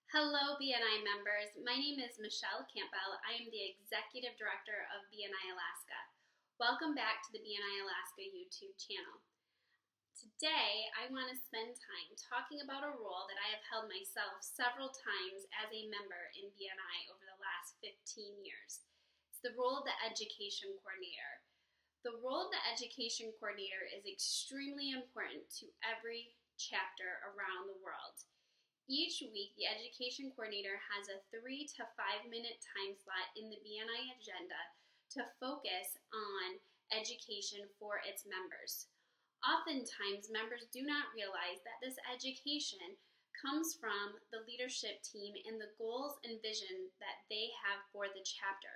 Hello, BNI members. My name is Michelle Campbell. I am the Executive Director of BNI Alaska. Welcome back to the BNI Alaska YouTube channel. Today, I want to spend time talking about a role that I have held myself several times as a member in BNI over the last 15 years. It's the role of the Education Coordinator. The role of the Education Coordinator is extremely important to every chapter around the world. Each week, the Education Coordinator has a 3 to 5 minute time slot in the BNI agenda to focus on education for its members. Oftentimes, members do not realize that this education comes from the leadership team and the goals and vision that they have for the chapter.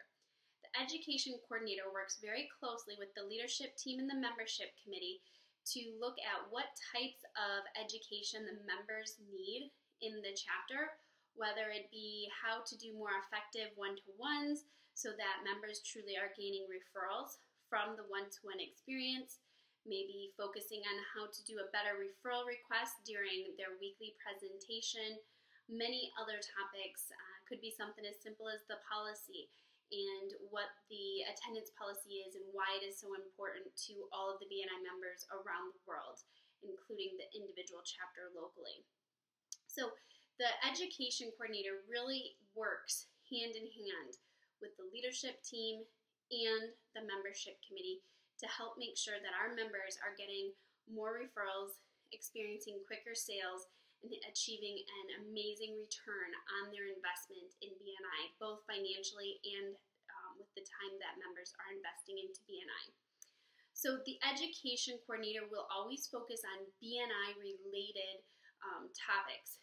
The Education Coordinator works very closely with the leadership team and the membership committee to look at what types of education the members need in the chapter, whether it be how to do more effective one-to-ones so that members truly are gaining referrals from the one-to-one experience, maybe focusing on how to do a better referral request during their weekly presentation. Many other topics could be something as simple as the policy and what the attendance policy is and why it is so important to all of the BNI members around the world, including the individual chapter locally. So the Education Coordinator really works hand in hand with the leadership team and the membership committee to help make sure that our members are getting more referrals, experiencing quicker sales, and achieving an amazing return on their investment in BNI, both financially and with the time that members are investing into BNI. So the Education Coordinator will always focus on BNI related topics.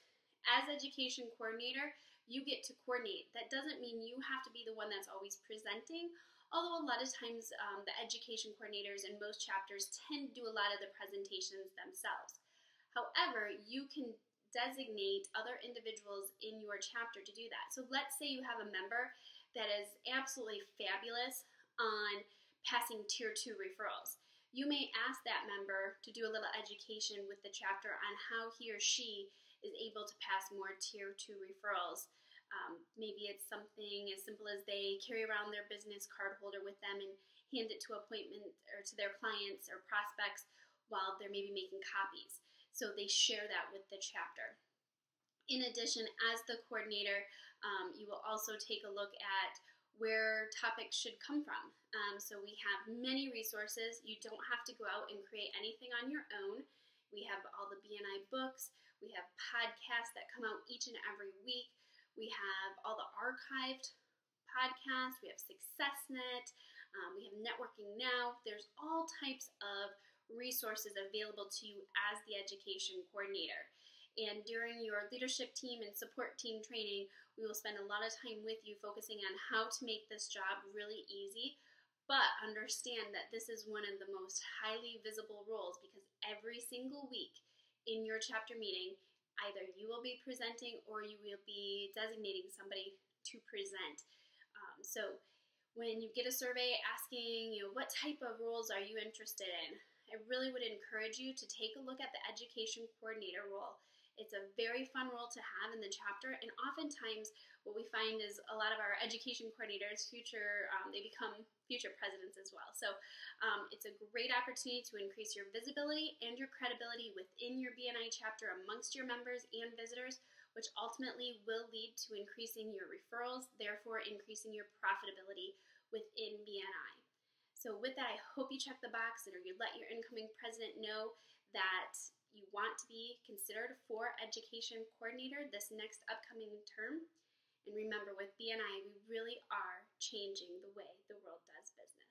As Education Coordinator, you get to coordinate. That doesn't mean you have to be the one that's always presenting, although a lot of times the Education Coordinators in most chapters tend to do a lot of the presentations themselves. However, you can designate other individuals in your chapter to do that. So let's say you have a member that is absolutely fabulous on passing Tier 2 referrals. You may ask that member to do a little education with the chapter on how he or she is able to pass more Tier 2 referrals. Maybe it's something as simple as they carry around their business card holder with them and hand it to appointment or to their clients or prospects while they're maybe making copies. So they share that with the chapter. In addition, as the coordinator, you will also take a look at where topics should come from. So we have many resources. You don't have to go out and create anything on your own. We have all the BNI books. We have podcasts that come out each and every week. We have all the archived podcasts. We have SuccessNet. We have Networking Now. There's all types of resources available to you as the Education Coordinator. And during your leadership team and support team training, we will spend a lot of time with you focusing on how to make this job really easy. But understand that this is one of the most highly visible roles because every single week in your chapter meeting, either you will be presenting or you will be designating somebody to present. So when you get a survey asking, what type of roles are you interested in, I really would encourage you to take a look at the Education Coordinator role. It's a very fun role to have in the chapter, and oftentimes what we find is a lot of our education coordinators, they become future presidents as well. So it's a great opportunity to increase your visibility and your credibility within your BNI chapter amongst your members and visitors, which ultimately will lead to increasing your referrals, therefore increasing your profitability within BNI. So with that, I hope you check the box or you let your incoming president know that you want to be considered for Education Coordinator this next upcoming term. And remember, with BNI, we really are changing the way the world does business.